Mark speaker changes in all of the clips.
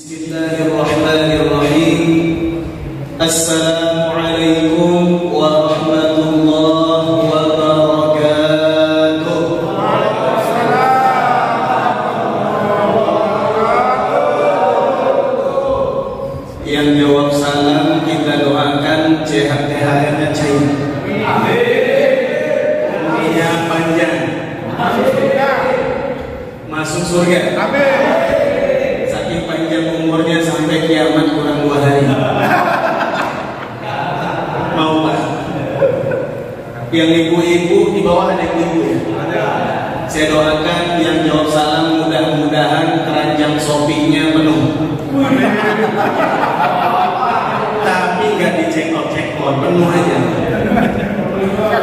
Speaker 1: Bismillahirrahmanirrahim. Assalamualaikum warahmatullahi wabarakatuh. Yang jawab salam kita doakan sehat THR-nya cair. Amin. Umurnya panjang. Masuk surga. Amin. Saking panjang umurnya sampai kiamat kurang 2 hari. Mau Pak? Yang ibu-ibu di bawah ada ibu ya? Saya doakan yang jawab salam mudah-mudahan keranjang shoppingnya penuh. Tapi nggak dicekot-cekot, penuh aja.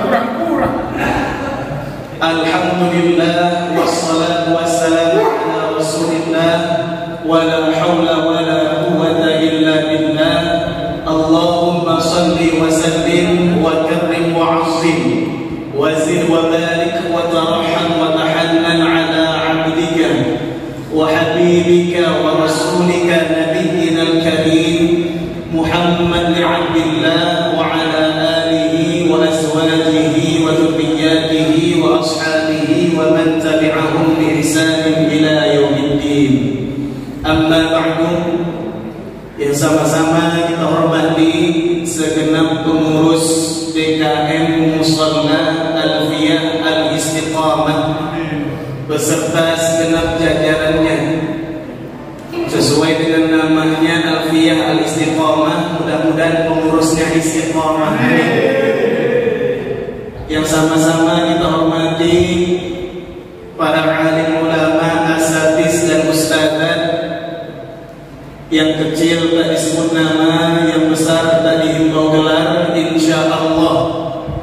Speaker 1: Kurang-kurang. Alhamdulillah wassalatu wassalamu ala Rasulillah wa la haula wa la quwwata illa billah. Allahumma salli wa sallim wa karrim wa 'azzim wa zid wa barik wa tarham wa tahannan ala 'abdika wa habibika wa rasulika nabiyyina al-karim Muhammad bin Abdillah wa ala alihi wa azwajihi wa dhurriyyatihi wa ashabihi wa man tabi'ahum bi ihsanin ila yaumiddin. Amma ba'du, yang sama-sama kita hormati segenap pengurus DKM Musalla Alfiyah Al-Istiqamah beserta segenap jajarannya. Sesuai dengan namanya Alfiyah Al-Istiqamah, mudah-mudahan pengurusnya istiqamah. Yang sama-sama kita hormati para alim ulama, asatiz dan ustadzat. Yang kecil tak disebut nama, yang besar tak dihimbau gelar. Insya Allah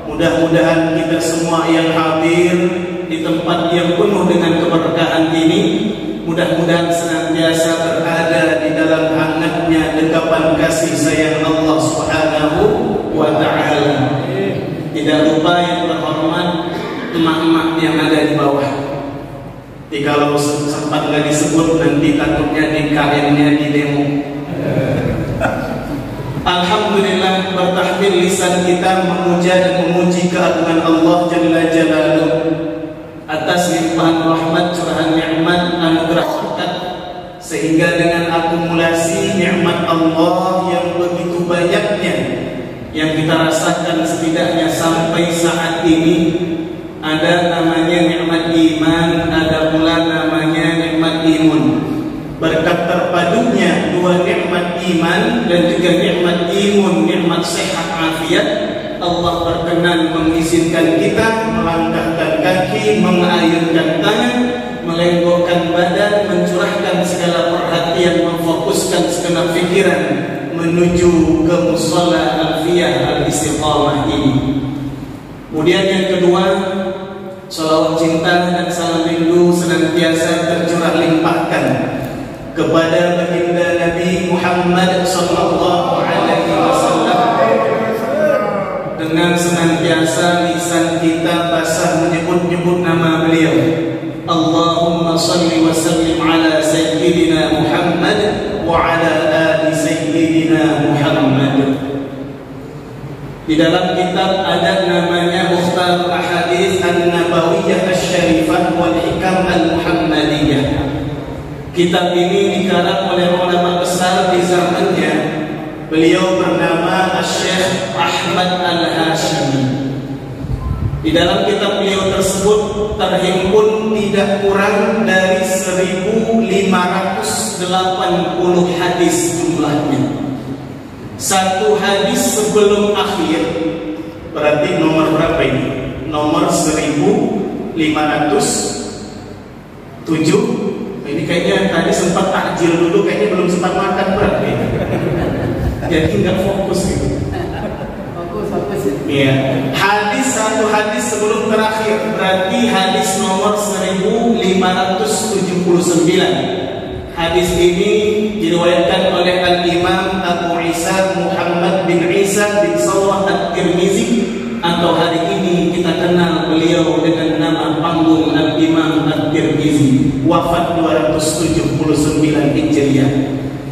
Speaker 1: mudah-mudahan kita semua yang hadir di tempat yang penuh dengan keberkahan ini, mudah-mudahan senantiasa berada di dalam hangatnya dekapan kasih sayang Allah Subhanahu wa ta'ala. Tidak lupa yang terhormat emak-emak yang ada di bawah. Kalau sempat nggak disebut nanti takutnya di KM-nya di demo. Alhamdulillah, bertahmid lisan kita memuja dan memuji keagungan Allah Jalla Jalaluh atas limpahan rahmat, curahan nikmat, anugerah berkat, sehingga dengan akumulasi nikmat Allah yang begitu banyaknya yang kita rasakan setidaknya sampai saat ini, ada namanya nikmat iman, ada pula namanya nikmat imun. Berkat terpadunya dua nikmat iman dan juga nikmat imun, nikmat sehat afiat, Allah berkenan mengizinkan kita melangkahkan kaki, mengayunkan tangan, melenggokkan badan, mencurahkan segala perhatian, memfokuskan segenap pikiran menuju ke musalla Alfiyah Al-Istiqamah ini. Kemudian yang kedua, salawat cinta dan salam rindu senantiasa tercurah limpahkan kepada baginda Nabi Muhammad sallallahu alaihi wasallam. Dengan senantiasa lisan kita basah menyebut-nyebut nama beliau. Allahumma salli wa sallim ala sayyidina Muhammad wa ala ali sayyidina Muhammad. Di dalam kitab ada namanya Mukhtar Ahadits An-Nabawiyah Asy-Syarifah wal Hikam Al-Muhammadiyah. Kitab ini dikarang oleh ulama besar di zamannya. Beliau bernama Asy-Syaikh Ahmad Al-Hashimi. Di dalam kitab beliau tersebut terhimpun tidak kurang dari 1580 hadis jumlahnya. Satu hadis sebelum akhir, berarti nomor berapa ini? Nomor 1507. Ini kayaknya tadi sempat takjil dulu, kayaknya belum sempat makan berarti. Jadi nggak fokus gitu. Fokus. Iya. Satu hadis sebelum terakhir, berarti hadis nomor 1579. Hadis ini diriwayatkan oleh Al-Imam Abu Isa Muhammad bin Isa bin Sawrah At-Tirmizi, atau hari ini kita kenal beliau dengan nama panggung Al-Imam At-Tirmizi, wafat 279 Hijriah.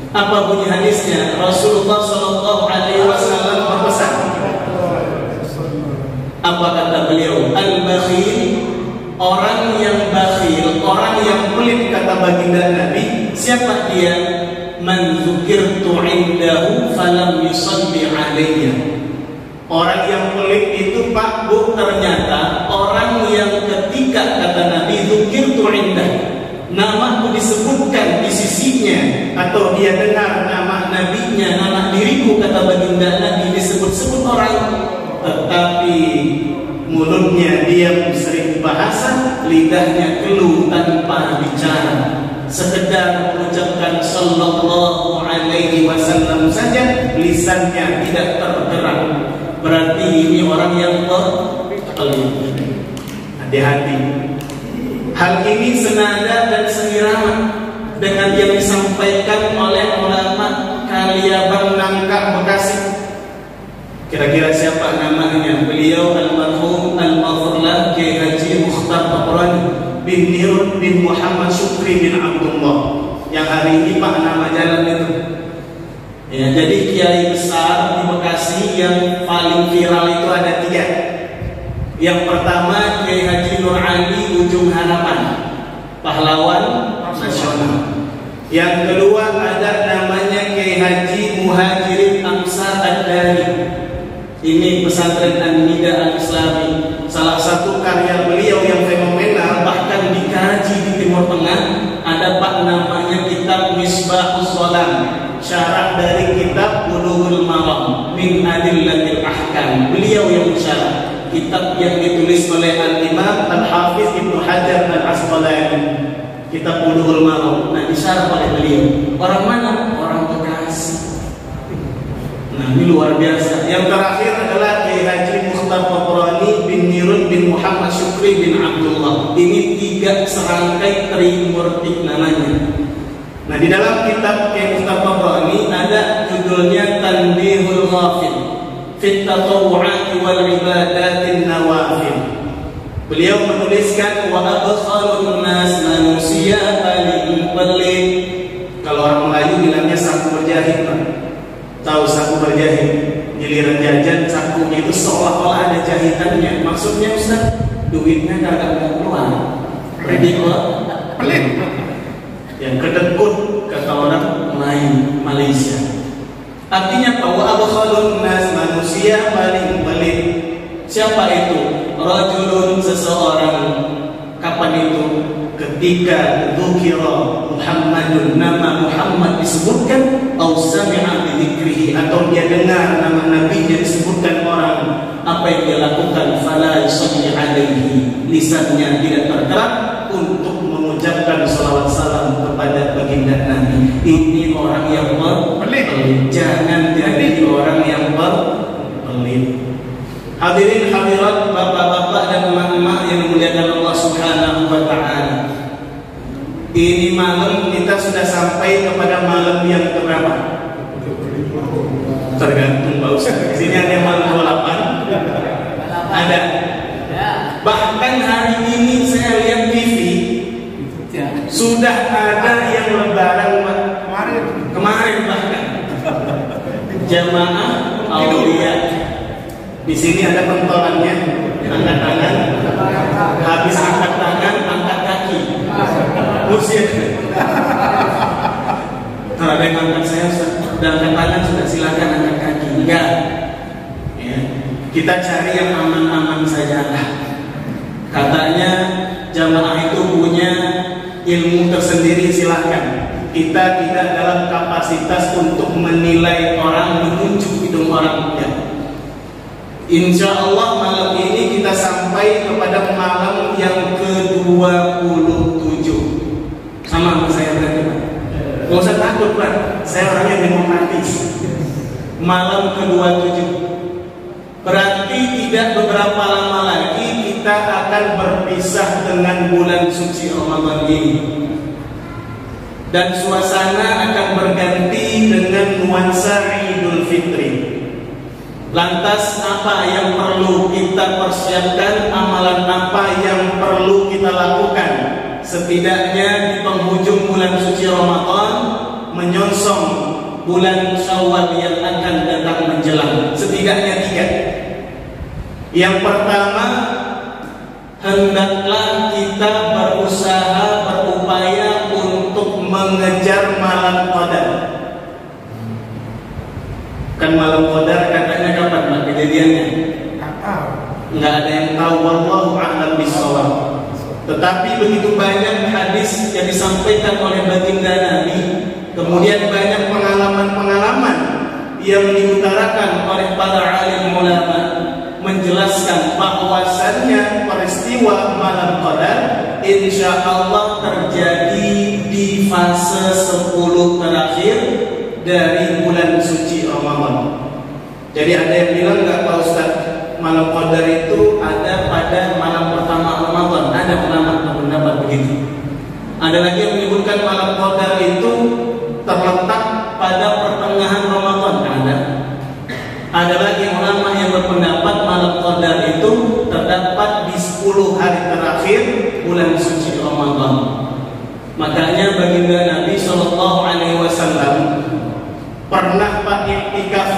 Speaker 1: Apa bunyi hadisnya? Rasulullah Shallallahu Alaihi Wasallam berpesan. Apa kata beliau? Al-bakhil, orang yang bakhil, orang yang pelit, kata baginda Nabi. Siapa dia? Man dzukirtu indahu falam yusalli alayya. Orang yang pelit itu, Pak Bu, ternyata orang yang ketika kata Nabi dzukirtu indahu, namaku disebutkan di sisinya, atau dia dengar nama nabinya, nama diriku, kata baginda Nabi, disebut-sebut orang, tetapi mulutnya diam sering bahasa, lidahnya keluh tanpa bicara, sekedar mengucapkan sallallahu alaihi wasallam saja, lisannya tidak tergerak. Berarti ini orang yang pelit. Hati-hati. Hal ini senada dan seirama dengan yang disampaikan oleh ulama Kaliabang Nangka Bekasi. Kira-kira siapa namanya? Beliau almarhum al-Maghfurlah Kiai Haji Mukhtar Pakurani bin Nirun bin Muhammad Syukri bin Abdullah, yang hari ini Pak nama jalan itu. Ya, jadi kiai besar di Bekasi yang paling viral itu ada 3. Yang pertama Kiai Haji Nur Ali Ujung Harapan, pahlawan nasional. Yang kedua ada namanya Kiai Haji Muhajirin Amsar Ad-Dari. Ini pesantren An-Nida Al-Islami. Salah satu karya beliau yang fenomenal, bahkan dikaji di Timur Tengah. Ada Pak namanya kitab Misbahus Shalam, syarah dari kitab Bulughul Maram min Adillatil Ahkam. Beliau yang syarah kitab yang ditulis oleh Al-Imam Al-Hafiz Ibnu Hajar Al-Asqalani, kitab Bulughul Maram. Nah, disyarah oleh beliau. Orang mana? Orang Bekasi. Nah, ini luar biasa. Yang terakhir adalah Kiai Haji Mukhtar Pakurani bin Nirun bin Muhammad Syukri bin Abdullah. Ini 3 serangkai trimurti namanya. Nah, di dalam kitab Kiai Mukhtar Pakurani ada judulnya Tanbihul Ghafil fit tatawu'ati wal ibadatin nawafil. Beliau menuliskan wa abkhalun nas manusia paling pelit. Kalau orang Melayu bilangnya saku berjahit, Pak. Tahu saku berjahit? Giliran jajan sakunya itu seolah-olah ada jahitannya. Maksudnya Ustaz, duitnya kagak keluar. Predikor pelit. Yang kedekut kata orang lain Malaysia. Artinya bahwa abkhalun nas manusia paling pelit. Siapa itu? Rajulun, seseorang. Kapan itu? Ketika dzukira Muhammadun, nama Muhammad disebutkan, au sami'a bi dzikrihi, atau dia dengar nama nabinya disebutkan orang, apa yang dia lakukan? Fala yusalli alaihi, lisannya tidak tergerak untuk mengucapkan salawat salam kepada baginda Nabi. Ini orang yang pelit. Jangan jadi orang yang pelit. Hadirin hadirat, bapak-bapak dan emak-emak yang dimuliakan Allah Subhanahu wa taala. Ini malam kita sudah sampai kepada malam yang keberapa? Tergantung Pak Ustaz. Di sini ada malam 28. Ada. Bahkan hari ini saya lihat TV sudah ada yang lebaran kemarin bahkan. Jamaah Aulia. Di sini ada pentolannya, angkat tangan, habis angkat tangan, angkat kaki. Musik. Kalau ada yang angkat saya, sudah angkat tangan, sudah silakan angkat kaki. Enggak. Ya. Kita cari yang aman-aman saja. Katanya jamaah itu punya ilmu tersendiri, silakan. Kita tidak dalam kapasitas untuk menilai orang, menunjuk hidung orang. Ya. Insya Allah malam ini kita sampai kepada malam yang ke-27. Sama saya berarti, Pak. Gak usah takut, Pak. Saya orangnya demokratis. Malam ke-27. Berarti tidak beberapa lama lagi kita akan berpisah dengan bulan suci Ramadan ini. Dan suasana akan berganti dengan nuansa Idul Fitri. Lantas apa yang perlu kita persiapkan, amalan apa yang perlu kita lakukan setidaknya di penghujung bulan suci Ramadan menyongsong bulan Syawal yang akan datang menjelang. Setidaknya 3. Yang pertama, hendaklah kita berusaha, berupaya untuk mengejar malam qadar. Kan malam qadar katanya kapan Pak kejadiannya? Nggak ada yang tahu, wallahu a'lam bishawab. Tetapi begitu banyak hadis yang disampaikan oleh baginda Nabi, kemudian banyak pengalaman-pengalaman yang diutarakan oleh para alim ulama menjelaskan bahwasannya peristiwa malam qadar insya Allah terjadi di fase 10 terakhir dari bulan suci Ramadan. Jadi ada yang bilang, nggak Pak Ustaz, malam qadar itu ada pada malam pertama Ramadan. Ada pendapat begitu. Ada lagi yang menyebutkan malam qadar itu terletak pada pertengahan Ramadan. Ada lagi ulama yang berpendapat malam qadar itu terdapat di 10 hari terakhir bulan suci Ramadan. Makanya baginda Nabi SAW pernah iktikaf.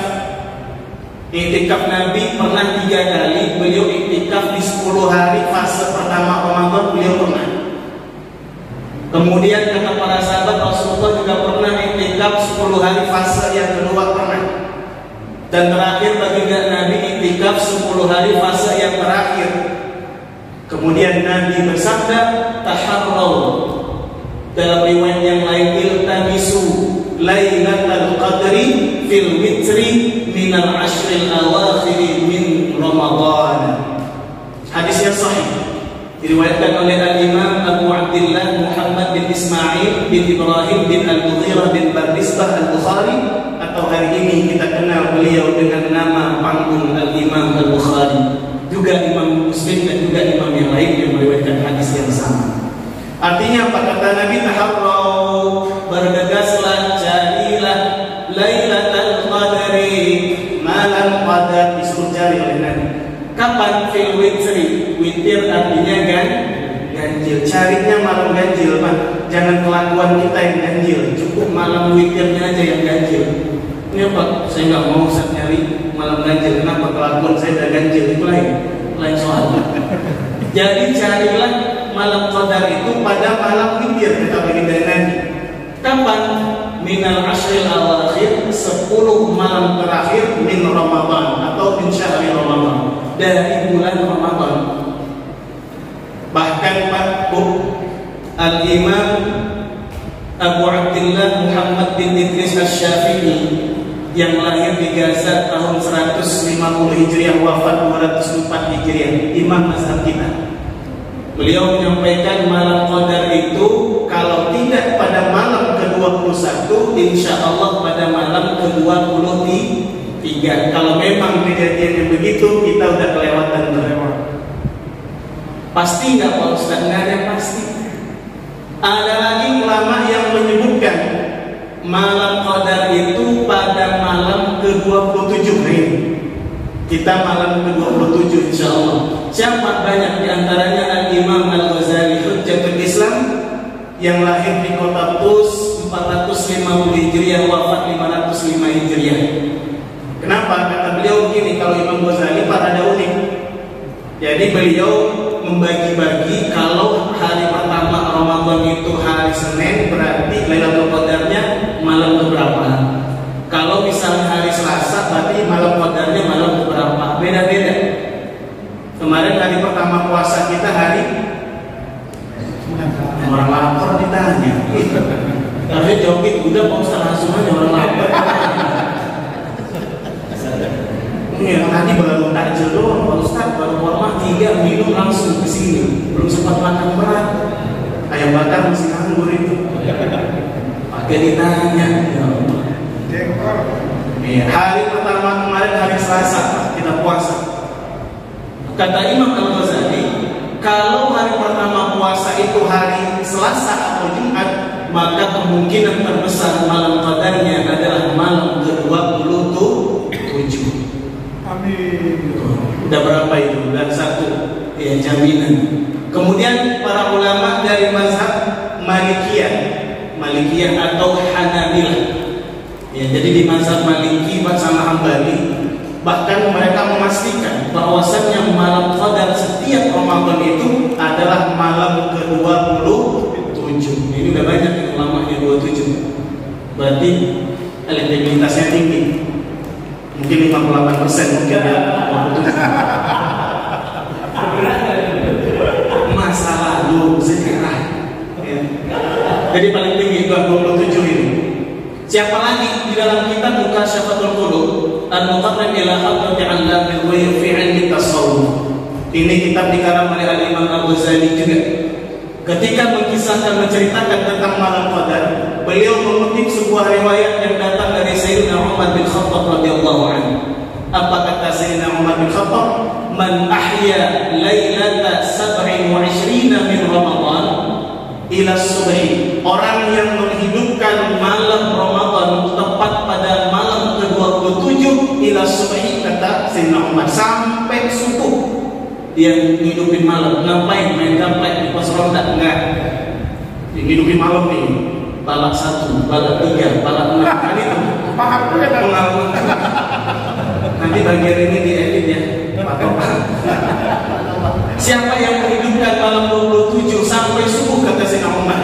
Speaker 1: Iktikaf Nabi pernah 3 kali. Beliau iktikaf di 10 hari fase pertama Ramadan, beliau pernah. Kemudian kata para sahabat, Rasulullah juga pernah iktikaf 10 hari fase yang kedua pernah. Dan terakhir baginda Nabi iktikaf 10 hari fase yang terakhir. Kemudian Nabi bersabda, taharraw. Dalam riwayat yang lain, iltamisu lailatul qadri fil witri minal ashril awakhiri min Ramadan. Hadisnya sahih, diriwayatkan oleh al-Imam Abu Abdillah Muhammad bin Ismail bin Ibrahim bin Al-Mughirah bin Bardisbah Al-Bukhari, atau hari ini kita kenal beliau dengan nama panggung Al-Imam Al-Bukhari. Juga Imam Muslim dan juga imam yang lain yang meriwayatkan hadis yang sama. Artinya apa kata Nabi? Taharraw, bergegaslah, carilah Lailatul Qadri, malam qadar, disuruh cari oleh Nabi. Kapan? Fil witri. Witir artinya ganjil. Carinya malam ganjil, Pak. Jangan kelakuan kita yang ganjil. Cukup malam witirnya aja yang ganjil. Ini Pak, saya nggak mau nyari malam ganjil. Kenapa? Kelakuan saya udah ganjil. Itu lain soal. Jadi carilah malam qadar itu pada malam witir, kata baginda Nabi. Kapan? Minal ashril awakhir, 10 malam terakhir min Ramadan atau min syahri Ramadan, dari bulan Ramadan. Bahkan Pak Bu, Al-Imam Abu Abdillah Muhammad bin Idris Asy-Syafi'i yang lahir di Gaza tahun 150 Hijriah, wafat 204 Hijriah, imam mazhab kita. Beliau menyampaikan malam qadar itu kalau tidak pada malam ke-21, insya Allah pada malam ke-23. Kalau memang kejadiannya begitu, kita udah kelewatan terlewat. Pasti nggak Pak Ustaz? Nggak ada pasti. Ada lagi ulama yang menyebutkan malam qadar itu pada malam ke-27 ini. Kita malam ke-27 insya Allah. Siapa? Banyak diantaranya Al-Imam Al-Ghazali Hujjatul Islam yang lahir di kota Tus 450 Hijriah, wafat 505 Hijriah. Kenapa? Kata beliau begini, kalau Imam Ghazali ada unik. Jadi beliau membagi-bagi, kalau hari pertama Ramadan itu hari Senin, berarti Lailatul Qadarnya malam keberapa. Kalau misalnya hari Selasa, berarti malam qadarnya malam keberapa. Beda-beda. Kemarin hari pertama puasa kita hari orang lapar ditanya. Harusnya jawab itu, udah Pak Ustaz langsung aja orang lapar. Tadi baru takjil doang Pak Ustaz, baru korma 3 minum langsung ke sini, belum sempat makan berat. Ayam bakar masih nganggur itu. Pakai ditanya. Hari pertama kemarin hari Selasa kita puasa. Kata Imam Al-Ghazali, kalau hari pertama puasa itu hari Selasa atau Jumat, maka kemungkinan terbesar malam qadarnya adalah malam ke-27. Amin. Udah berapa itu? Dan 1 ya, jaminan. Kemudian para ulama dari mazhab Malikiyah atau Hanabilah jadi di mazhab Maliki sama Hambali bahkan mereka memastikan bahwasannya malam Qadar setiap Ramadan itu adalah malam ke-27. Ini udah banyak ulamanya 27. Berarti elektabilitasnya tinggi. Mungkin 58% mungkin ya. Masa lalu sejarah. Ya. Jadi paling tinggi 27 ini. Siapa lagi di dalam kitab Mukasyafatul Qulub Al-Muqarrab ila Hadrati 'Allamil Ghuyub fi 'ilmi tasawuf. Ini kitab dikarang oleh Al-Imam Al-Ghazali juga. Ketika mengisahkan menceritakan tentang malam Qadar, beliau mengutip sebuah riwayat yang datang dari Sayyidina Umar bin Khattab radhiyallahu anhu. Apa kata Sayyidina Umar bin Khattab? Man ahya lailata 27 min Ramadan ila subhi. Orang yang menghidupkan malam Ramadan tepat pada malam ke-27 ila subhi, kata Sayyidina Umar, sampai subuh dia ngidupin malam. Ngapain? Main gaplek di pos ronda? Enggak. Dia ngidupin malam nih, balak 1, balak 3, balak 6. Kan itu pengalaman. Nanti bagian ini diedit ya. Siapa yang menghidupkan malam 27 sampai subuh, kata Sayyidina Umar,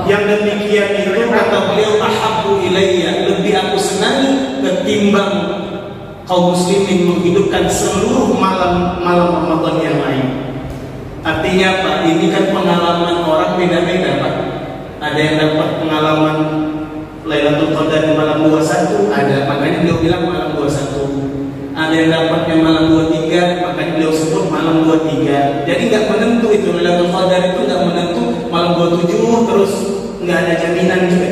Speaker 1: yang demikian itu, kata beliau, ahabbu ilayya, lebih aku senangi ketimbang kaum muslimin menghidupkan seluruh malam Ramadan yang lain. Artinya Pak, ini kan pengalaman orang beda-beda Pak. Ada yang dapat pengalaman Lailatul Qadar di malam 21, ada, makanya beliau bilang malam 21. Ada yang dapatnya malam 23, makanya beliau sebut malam 23. Jadi nggak menentu itu, Lailatul Qadar itu nggak menentu malam 27 terus nggak ada jaminan juga.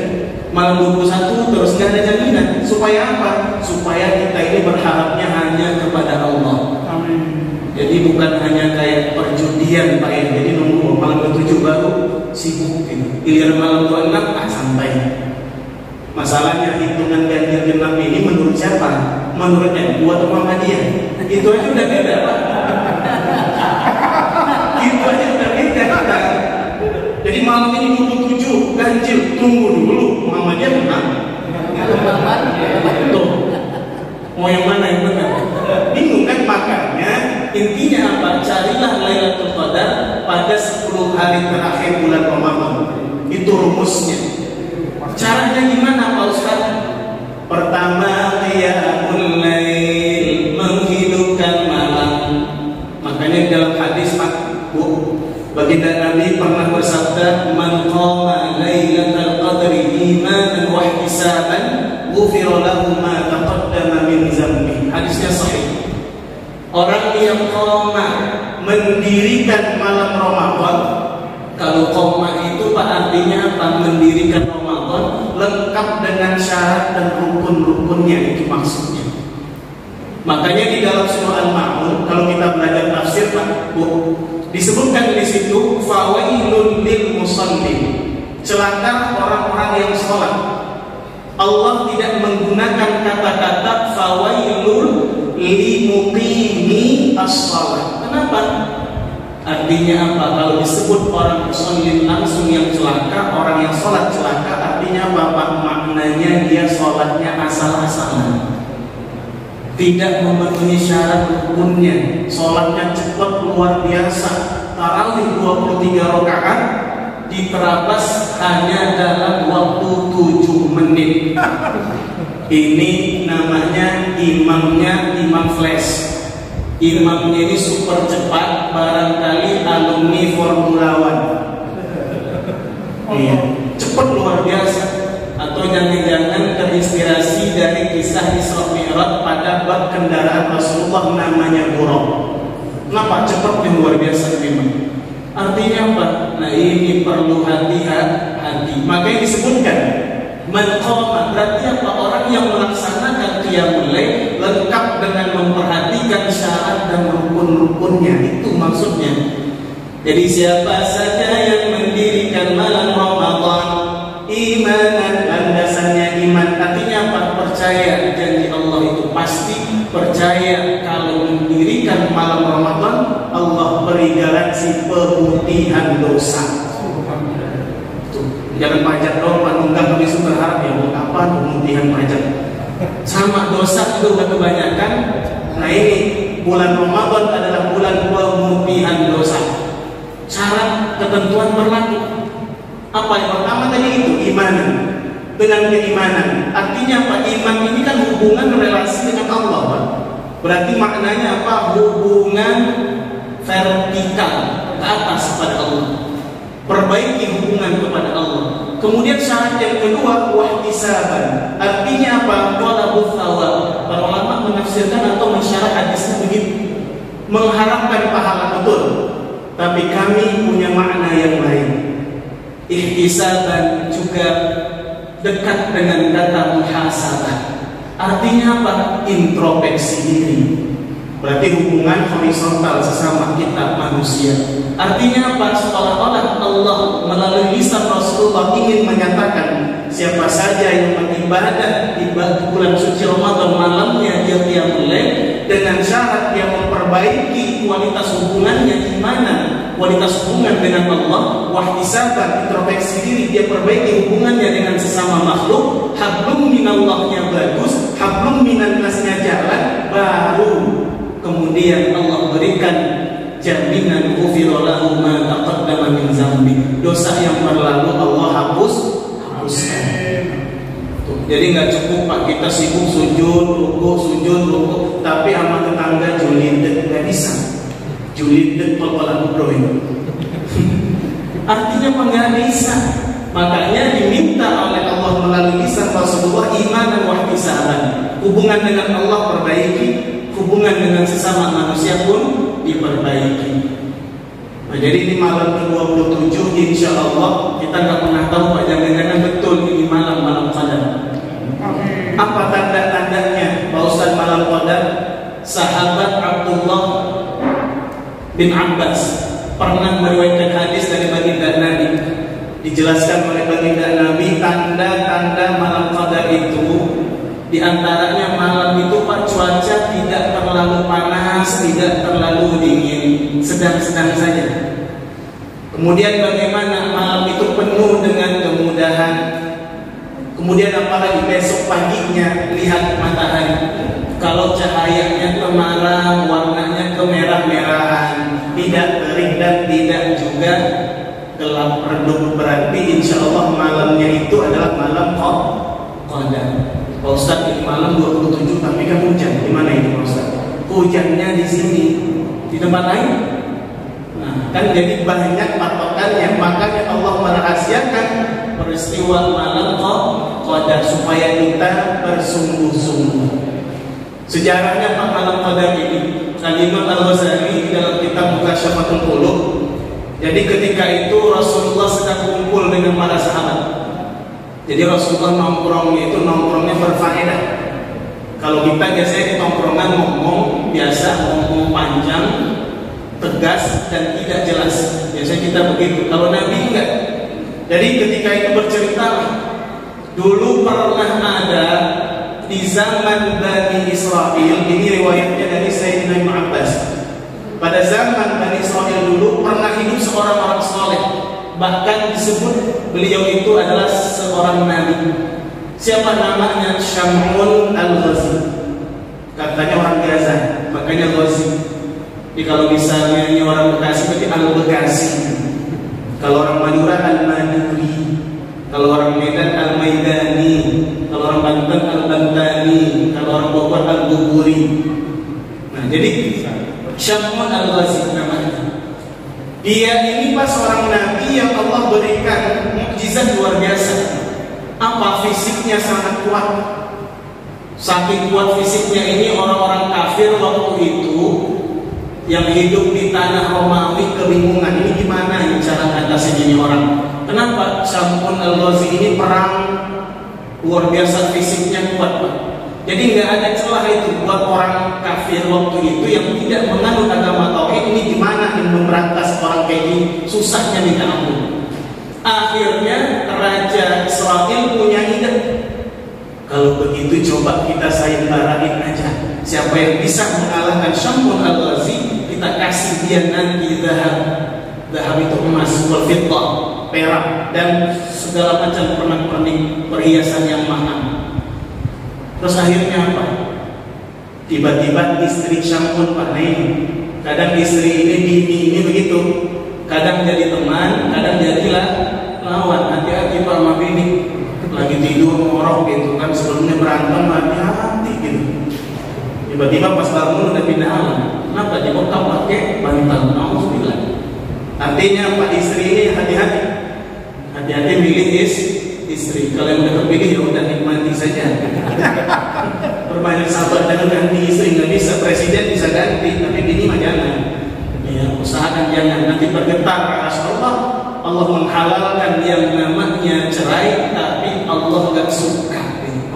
Speaker 1: Malam 21 terus nggak ada jaminan. Supaya apa? Supaya kita ini berharapnya hanya kepada Allah. Amin. Jadi bukan hanya kayak perjudian Pak ya. Jadi nunggu malam 27 baru sibuk gitu. Giliran malam 26 santai. Masalahnya hitungan ganjil genap ini menurut siapa? Menurut NU atau Muhammadiyah? Itu aja udah beda Pak. Itu aja udah beda. Jadi malam ini 27 ganjil, tunggu dulu Muhammadiyah menang. Tuh, mau yang mana yang benar? Bingung kan? Makanya intinya apa? Carilah Lailatul Qadar pada 10 hari terakhir bulan Ramadan. Itu rumusnya. Caranya gimana Pak Ustaz? Pertama, qiyamul lail, menghidupkan malam. Makanya dalam hadis Pak Bu, baginda Nabi pernah bersabda, man qama lailatal qadri imanan wa ihtisaban ghufira lahu ma taqaddama min dzambi. Hadisnya sahih. Orang yang qama, mendirikan malam Ramadan. Kalau qama itu Pak artinya apa? Mendirikan Ramadan lengkap dengan syarat dan rukun-rukunnya, itu maksudnya. Makanya di dalam surah Al-Ma'un, kalau kita belajar tafsir Pak Bu, disebutkan di situ fawailun lil musallin, celaka orang-orang yang sholat. Allah tidak menggunakan kata-kata fawailun limuqimi as-shalah. Kenapa? Artinya apa? Kalau disebut orang musallin langsung yang celaka, orang yang sholat celaka, artinya apa? Maknanya dia sholatnya asal-asalan, tidak memenuhi syarat rukunnya, sholatnya cepat luar biasa, tarawih 23 rakaat diterabas hanya dalam waktu 7 menit. Ini namanya imamnya imam flash. Imamnya ini super cepat, barangkali alumni Formula One. Iya, cepat luar biasa. Atau jangan-jangan terinspirasi dari kisah Isra Mi'raj pada bab kendaraan Rasulullah namanya Buraq. Kenapa cepat dan luar biasa memang? Artinya apa? Nah ini perlu hati-hati. Makanya disebutkan man qama, berarti apa? Orang yang melaksanakan qiyamul lail lengkap dengan memperhatikan syarat dan rukun-rukunnya, itu maksudnya. Jadi siapa saja yang mendirikan malam Ramadan imanan, landasannya iman, artinya apa? Percaya janji Allah itu pasti, percaya kalau mendirikan malam Ramadan Allah beri garansi pemutihan dosa. Itu Jangan pajak dong, panunggah kami suka berharap ya mau apa pemutihan pajak. Sama dosa itu udah kebanyakan. Nah ini bulan Ramadan adalah bulan pemutihan dosa. Syarat ketentuan berlaku. Apa yang pertama tadi itu iman. Dengan keimanan, artinya apa? Iman ini kan hubungan relasi dengan Allah, Pak. Berarti maknanya apa? Hubungan vertikal ke atas pada Allah. Perbaiki hubungan kepada Allah. Kemudian syarat yang kedua, wahtisaban. Artinya apa? Talabul thawab. Para ulama menafsirkan atau mensyarah hadisnya begitu, mengharapkan pahala betul. Tapi kami punya makna yang lain. Ihtisaban juga dekat dengan kata muhasabah. Artinya apa? Introspeksi diri. Berarti hubungan horizontal sesama kita manusia. Artinya apa? Seolah-olah Allah melalui lisan Rasulullah ingin menyatakan siapa saja yang beribadah di bulan suci Ramadan malamnya dia qiyamul lail dengan syarat dia memperbaiki kualitas hubungannya di mana? Kualitas hubungan dengan Allah, wahtisaban, introspeksi diri, dia perbaiki hubungannya dengan sesama makhluk, hablum minallahnya bagus, hablum minan nasnya jalan, baru kemudian Allah berikan jaminan ghufira lahu ma taqaddama min dzambi. Dosa yang berlalu Allah hapuskan. Jadi nggak cukup Pak kita sibuk sujud, ruku, tapi sama tetangga julid, nggak bisa. Julid pol-polan bro ini. Artinya nggak bisa. Makanya diminta oleh Allah melalui lisan Rasulullah iman dan wahtisaban. Hubungan dengan Allah perbaiki, hubungan dengan sesama manusia pun diperbaiki. Nah, jadi ini malam ke-27 insya Allah kita nggak pernah tahu Pak, jangan-jangan betul ini malam Qadar. Apa tanda-tandanya Pak Ustaz malam Qadar? Sahabat Abdullah bin Abbas pernah meriwayatkan hadis dari baginda Nabi. Dijelaskan oleh baginda Nabi tanda-tanda malam Qadar itu diantaranya malam itu Pak cuaca tidak terlalu panas, tidak terlalu dingin, sedang-sedang saja. Kemudian bagaimana malam itu penuh dengan kemudahan. Kemudian apalagi besok paginya lihat matahari, kalau cahayanya kemarang, warnanya kemerah-merahan, tidak terik dan tidak juga gelap redup, berarti insya Allah malamnya itu adalah malam Qadar. Pak Ustaz ini malam 27 tapi kan hujan. Di mana itu Pak Ustaz? Hujannya di sini, di tempat lain. Nah, kan jadi banyak patokannya. Makanya Allah merahasiakan peristiwa malam Qadar supaya kita bersungguh-sungguh. Sejarahnya Pak malam Qadar ini, Imam Al-Ghazali di dalam kitab Mukasyfatul Qulub. Jadi ketika itu Rasulullah sedang kumpul dengan para sahabat. Jadi Rasulullah nongkrongnya berfaedah. Kalau kita biasanya di tongkrongan ngomong biasa, ngomong panjang, tegas dan tidak jelas. Biasanya kita begitu. Kalau Nabi enggak. Jadi ketika itu bercerita, dulu pernah ada di zaman Bani Israel, ini riwayatnya dari Sayyidina Ibn Abbas. Pada zaman Bani Israel dulu pernah hidup seorang orang soleh. Bahkan disebut beliau itu adalah seorang nabi. Siapa namanya? Syam'un al-Ghazi. Katanya orang Gaza, makanya Ghazi. Jadi kalau misalnya ini orang Bekasi berarti Al-Bekasi. Kalau orang Madura Al-Maduri. Kalau orang Medan Al-Maidani. Kalau orang Banten Al-Bantani. Kalau orang Bogor Al-Bogori. Nah, jadi Syam'un al-Ghazi namanya. Dia ini pas seorang nabi yang Allah berikan mukjizat luar biasa. Apa? Fisiknya sangat kuat. Saking kuat fisiknya ini orang-orang kafir waktu itu yang hidup di tanah Romawi kebingungan, ini gimana ini cara ngatasin ini orang. Kenapa? Syam'un al-Ghazi ini perang luar biasa, fisiknya kuat Pak. Jadi nggak ada celah itu buat orang kafir waktu itu yang tidak menganut agama tauhid. Ini gimana yang memberantas orang kayak gini? Susahnya minta ampun. Akhirnya Raja Israel punya ide. Kalau begitu coba kita sayembarain aja. Siapa yang bisa mengalahkan Syam'un al-Ghazi, kita kasih dia nanti zahab. Zahab itu emas, wal fiddah, perak, dan segala macam pernak-pernik perhiasan yang mahal. Terus akhirnya apa? Tiba-tiba istri Syam'un Pak Naim. Kadang istri ini begitu. Kadang jadi teman, kadang jadilah lawan. Hati-hati Pak sama bini. Lagi tidur ngorok gitu kan, sebelumnya berantem, hati-hati gitu. Tiba-tiba pas bangun udah pindah alam. Kenapa? Dia kok pakai bantal. Alhamdulillah. Artinya Pak istri ini hati-hati. Hati-hati milih istri. Kalau yang udah terpilih ya udah nikmati saja. Berbanyak sabar dengan ganti istri, nggak bisa presiden bisa ganti, tapi bini mah jangan. Ya, usahakan jangan, nanti bergetar Allah. Allah menghalalkan yang namanya cerai, tapi Allah nggak suka.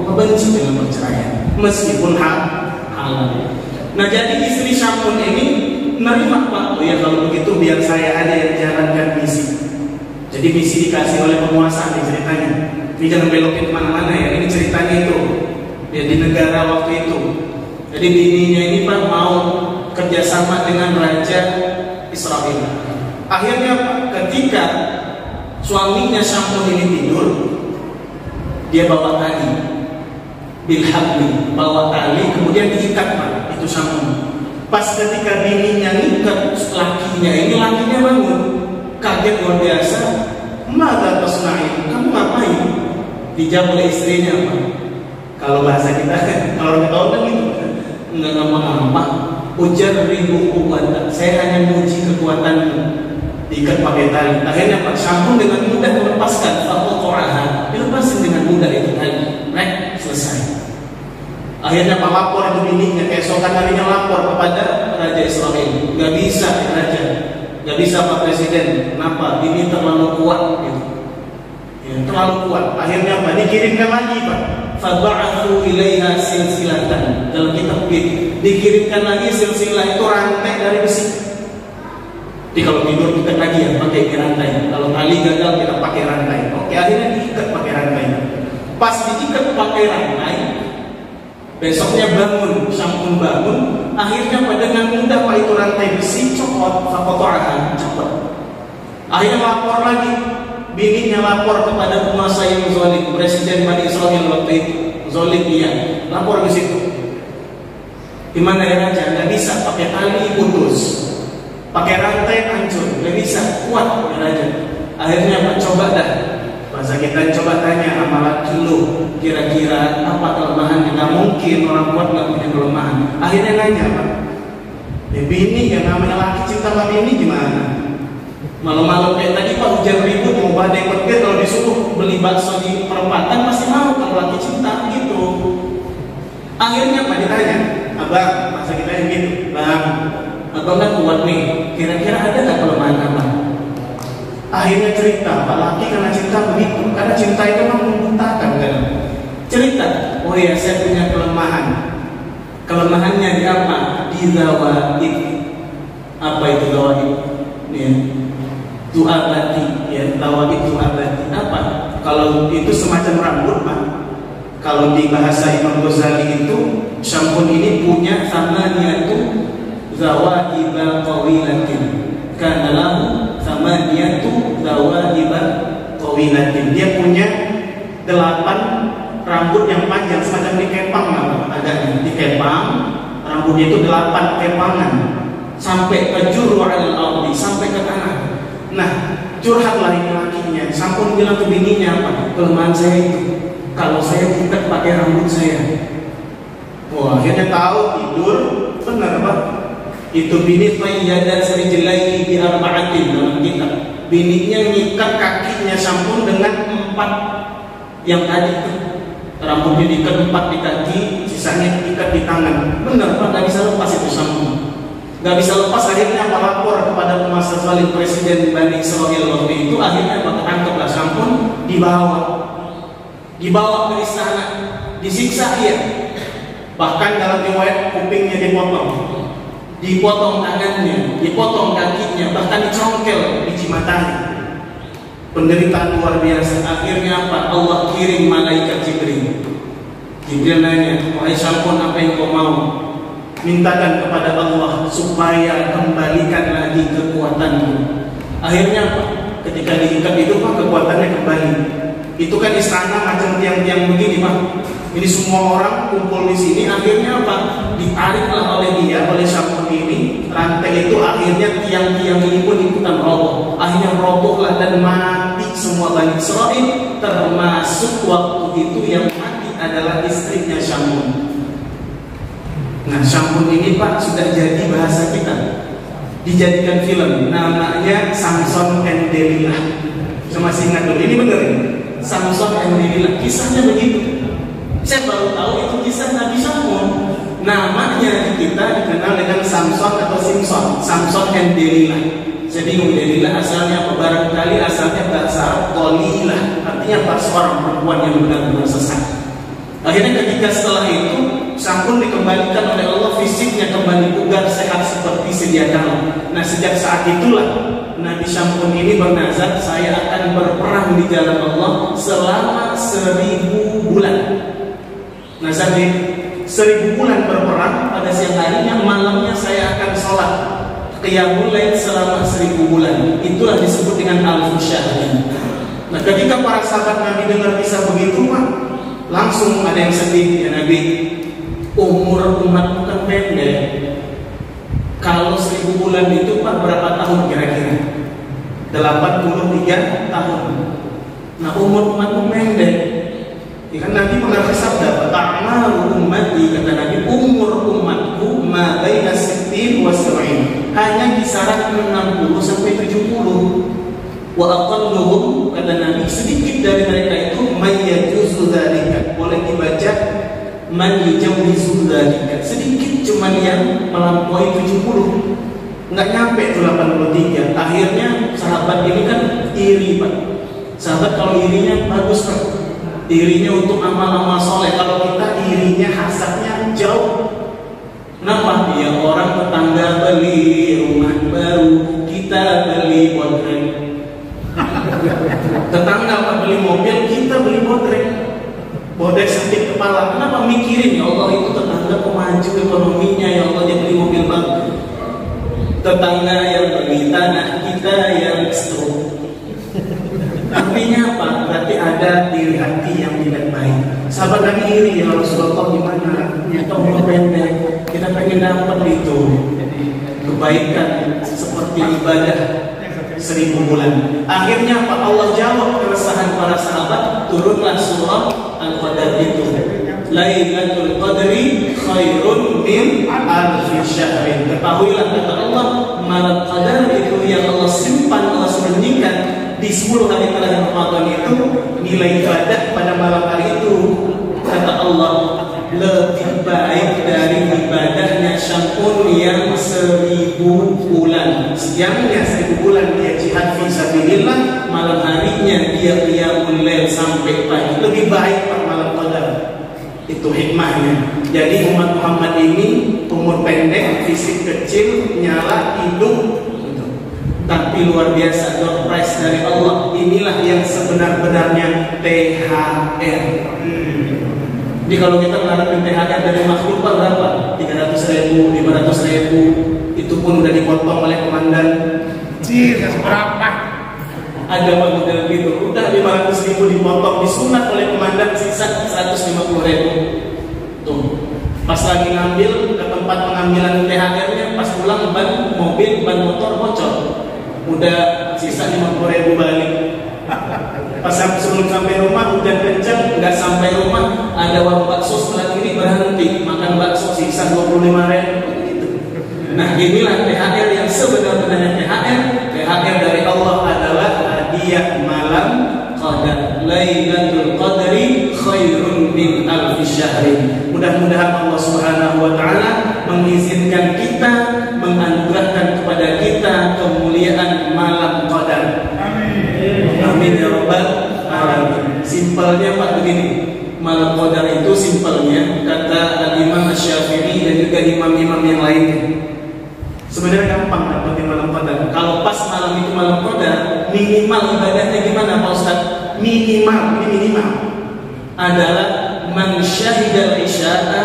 Speaker 1: Allah benci dengan perceraian, meskipun halal. Nah, jadi istri Syam'un ini menerima Pak. Oh ya kalau begitu biar saya ada yang jalankan misi. Jadi misi dikasih oleh penguasa nih ceritanya. Ini jangan belokin kemana-mana ya. Ini ceritanya itu. Ya di negara waktu itu. Jadi bininya ini Pak mau kerjasama dengan Raja Israel. Akhirnya Pak, ketika suaminya Syam'un ini tidur, dia bawa tali, bilhabli, bawa tali, kemudian diikat Pak, itu Syam'un. Pas ketika bininya ngikat lakinya ini, lakinya bangun, kaget luar biasa. Mada tasna'in, kamu ngapain? Dijawab oleh istrinya Pak. Kalau bahasa kita, kalau kita tahu kan gitu, nggak ngapa-ngapa. Ujar ribu kuat, saya hanya menguji kekuatanmu. Diikat pakai tali. Akhirnya Pak Syam'un dengan mudah melepaskan. Fakotoraha, dilepasin dengan mudah itu tali. Rek, selesai. Akhirnya Pak lapor itu bininya, keesokan harinya lapor kepada Raja Israel. Nggak bisa Raja, nggak bisa Pak Presiden. Kenapa? Bini terlalu kuat gitu. Ya, terlalu kuat. Akhirnya Pak dikirimkan lagi Pak. Fab'athu ilaiha silsilatan. Dalam kitab dikirimkan lagi silsilah itu rantai dari besi. Jadi kalau tidur kita lagi ya pakai rantai. Kalau tali gagal kita pakai rantai. Oke, akhirnya diikat pakai rantai. Pas diikat pakai rantai, besoknya bangun, Syam'un bangun. Akhirnya dengan mudah Pak itu rantai besi copot, fakotorahan copot. Akhirnya lapor lagi. Bininya lapor kepada penguasa yang zalim, Presiden Bani Israel waktu itu, zalim dia, lapor ke situ. Gimana ya Raja? Nggak bisa, pakai tali putus, pakai rantai hancur, nggak bisa, kuat ya Raja. Akhirnya Pak coba dah, masa kita coba tanya sama laki lu, kira-kira apa kelemahannya? Nggak mungkin orang kuat nggak punya kelemahan. Akhirnya nanya Pak, ya bini yang namanya laki cinta sama bini gimana? Malam-malam kayak tadi Pak hujan ribut mau badai petir, kalau disuruh beli bakso di perempatan pasti mau kalau lagi cinta gitu. Akhirnya Pak ditanya, abang masa kita yang gitu, bang, abang kan kuat nih, kira-kira ada nggak kelemahan abang? Akhirnya cerita, Pak laki karena cinta begitu, karena cinta itu memang membutakan kan. Cerita, oh ya saya punya kelemahan. Kelemahannya di apa? Di zawaid. Apa itu zawaid? Nih. Tu'abati, ya, tawaid tu'abati. Apa? Kalau itu semacam rambut Pak. Kalau di bahasa Imam Ghazali itu Syam'un ini punya thamaniyatu zawaiba qawilatin. Kana lahu thamaniyatu zawaiba qawilatin. Dia punya 8 rambut yang panjang semacam dikepang adanya. Dikepang, rambutnya itu 8 kepangan sampai ke juru al-ardi, sampai ke tanah. Nah, curhatlah ini lakinya. Syam'un bilang ke bininya apa? Kelemahan saya itu, kalau saya ikat pakai rambut saya. Wah, akhirnya tahu tidur. Benar Pak. Itu bini fayyadat rijlaihi bi arba'atin dalam kitab. Bininya ngikat kakinya Syam'un dengan 4 yang tadi itu. Rambutnya diikat 4 di kaki, sisanya diikat di tangan. Benar Pak, nggak bisa lepas itu Syam'un. Nggak bisa lepas, akhirnya melapor kepada penguasa zalim Presiden Bani Israel waktu itu. Akhirnya ketangkeplah Syam'un, dibawa ke istana, disiksa dia. Bahkan dalam riwayat kupingnya dipotong tangannya, dipotong kakinya, bahkan dicongkel biji matanya. Penderitaan luar biasa. Akhirnya apa? Allah kirim malaikat Jibril. Jibril nanya, wahai Syam'un, apa yang kau mau? Mintakan kepada Allah supaya kembalikan lagi kekuatanmu. Akhirnya apa? ketika diikat itu Pak, kekuatannya kembali. Itu kan istana macam tiang-tiang begini Pak. Ini semua orang kumpul di sini, akhirnya apa? Ditariklah oleh dia, oleh Syamkhun ini. Rantai itu akhirnya tiang-tiang ini pun ikutan roboh. Akhirnya robohlah dan mati semua Bani Israil, termasuk waktu itu yang mati adalah istrinya Syamkhun. Nah, Syamkhun ini Pak sudah jadi bahasa kita. Dijadikan film, namanya Samson and Delilah. Saya masih ingat dulu, ini bener ini. Samson and Delilah, kisahnya begitu. Saya baru tahu itu kisah Nabi Syamkhun. Namanya di kita dikenal dengan Samson atau Simpson, Samson and Delilah. Saya bingung Delilah asalnya apa? Barangkali asalnya bahasa Arab Dolilah, artinya seorang perempuan yang benar-benar sesat. Akhirnya ketika setelah itu Syamkhun dikembalikan oleh Allah, fisiknya kembali bugar sehat seperti sedia kala. Nah, sejak saat itulah Nabi Syamkhun ini bernazar, saya akan berperang di jalan Allah selama 1000 bulan. Nazar di 1000 bulan berperang, pada siang harinya, malamnya saya akan sholat qiyamul lail selama 1000 bulan. Itulah disebut dengan al-fusyah. Nah, ketika para sahabat Nabi dengar kisah begitu Pak, langsung ada yang sedih, ya Nabi, umur umat bukan pendek. Kalau 1000 bulan itu Pak berapa tahun kira-kira? 83 tahun. Nah, umur umat pendek. Ya kan Nabi pernah bersabda, "Ta'malu ummati," kata Nabi, umur umatku ma baina 60 wa 70, hanya kisaran 60 sampai 70. Wa aqalluhum, kata Nabi, sedikit dari mereka itu may yajuzu dzalika, boleh dibaca man yujawizu dzalika, sedikit cuman yang melampaui 70, nggak nyampe tuh 83. Akhirnya sahabat ini kan iri Pak. Sahabat kalau irinya bagus Pak, irinya untuk amal-amal soleh. Kalau kita irinya hasadnya jauh. Kenapa? Ya orang tetangga beli rumah baru, kita beli bodrek. Tetangga Pak beli mobil, kita beli bodrek. Bodrek sentik kepala. Kenapa? Mikirin, ya Allah itu tetangga pemaju ekonominya, ya Allah dia beli mobil baru. Tetangga yang beli tanah, kita yang stroke. Artinya apa? Berarti ada diri hati yang tidak baik. Sahabat Nabi iri, ya Rasulullah gimana? Nyata umur pendek, kita pengen dapat itu kebaikan seperti ibadah 1000 bulan. Akhirnya apa? Allah jawab keresahan para sahabat, turunlah surah Al-Qadar itu. Lailatul Qadri khairun min alfi syahrin. Ketahuilah kata Allah, malam Qadar itu yang Allah simpan, Allah sembunyikan di 10 hari terakhir Ramadan itu, nilai ibadah pada malam hari itu kata Allah lebih baik dari ibadahnya Syamkhun yang 1000 bulan. Siangnya 1000 bulan dia jihad fi sabilillah, malam harinya dia qiyamul lail sampai pagi. Lebih baik pada malam Qadar. Itu hikmahnya. Jadi umat Muhammad ini umur pendek, fisik kecil, nyala, hidup, tapi luar biasa, door prize dari Allah. Inilah yang sebenar-benarnya THR. Jadi kalau kita mengharapkan THR dari makhluk berapa? 300.000, 500.000, itu pun udah dipotong oleh komandan. Berapa? Ada model gitu, udah 500.000 dipotong, disunat oleh komandan, sisa 150.000. Tuh, pas lagi ngambil ke tempat pengambilan THR-nya, pas pulang ban mobil, ban motor bocor, udah sisa 50.000 balik. Pas sebelum sampai rumah hujan kencang, nggak sampai rumah ada warung bakso sebelah kiri, berhenti makan bakso, sisa 25.000 gitu. Nah, inilah THR yang sebenarnya THR. THR dari Allah adalah hadiah malam Qadar. Lailatul Qadri khairun min alfi syahrin. Mudah-mudahan Allah Subhanahu wa taala mengizinkan kita, menganugerahkan kepada kita kemuliaan malam Qadar. Amin. Amin ya rabbal alamin. Simpelnya Pak begini, malam Qadar itu simpelnya kata Imam Asy-Syafi'i dan juga imam-imam yang lainnya. Sebenarnya gampang dapetin malam Qadar. Kalau pas malam itu malam Qadar, minimal ibadahnya gimana Pak Ustaz? Minimal adalah man syahidal isya'a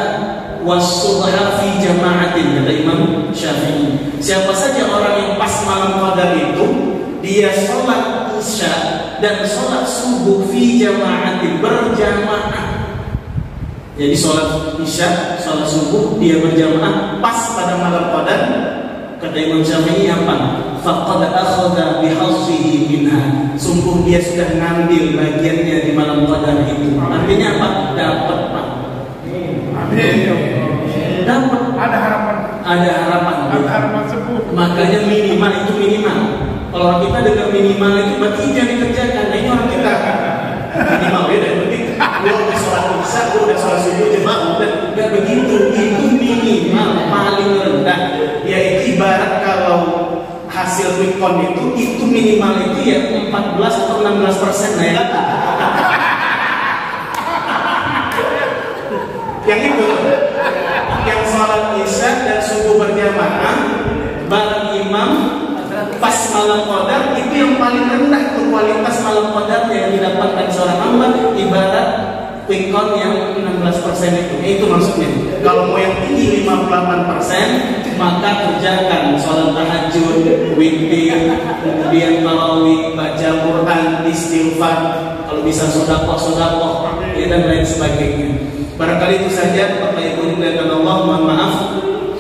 Speaker 1: was-subha fi jama'atin, kata Imam Syafi'i. Siapa saja orang yang pas malam Qadar itu dia sholat isya dan sholat subuh fi jama'atin, berjamaah. Jadi sholat isya, sholat subuh dia berjamaah pas pada malam qadar. Kata Imam Syafi'i apa? Faqad akhadha bihazzihi minha. Sungguh dia sudah ngambil bagiannya di malam qadar itu. Artinya apa? Dapat, Pak. Dapat.
Speaker 2: Ada harapan.
Speaker 1: Ada harapan.
Speaker 2: Ada harapan sembuh.
Speaker 1: Makanya minimal itu minimal. Kalau kita dengar minimal itu berarti jangan dikerjakan. Nah ini orang kita minimal beda. Berarti gua udah sholat isya, gua udah sholat subuh jemaah, udah nggak begitu. Itu minimal paling rendah. Yaitu ibarat kalau hasil quick count itu minimal itu ya 14 atau 16% lah ya. Yang itu, yang sholat isya dan subuh berjamaah bareng imam pas malam qadar, itu yang paling rendah itu kualitas malam qadar yang didapatkan seorang hamba, ibarat quick count yang 16% itu maksudnya. Kalau mau yang tinggi 58%, maka kerjakan sholat tahajud, witir, kemudian tarawih, baca Quran, istighfar, kalau bisa sedekah, ya, dan lain sebagainya. Barangkali itu saja Bapak Ibu dimuliakan Allah. Mohon maaf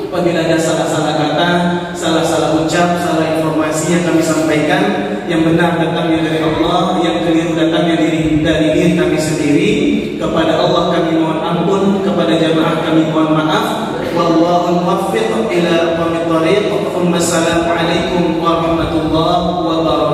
Speaker 1: apabila ada salah-salah kata, salah-salah ucap, salah informasi yang kami sampaikan. Yang benar datangnya dari Allah, yang keliru datangnya dari diri kami sendiri. Kepada Allah kami mohon ampun, kepada jamaah kami mohon maaf. Wallahu muwaffiq ila aqwamit thariq. Assalamualaikum warahmatullahi wabarakatuh.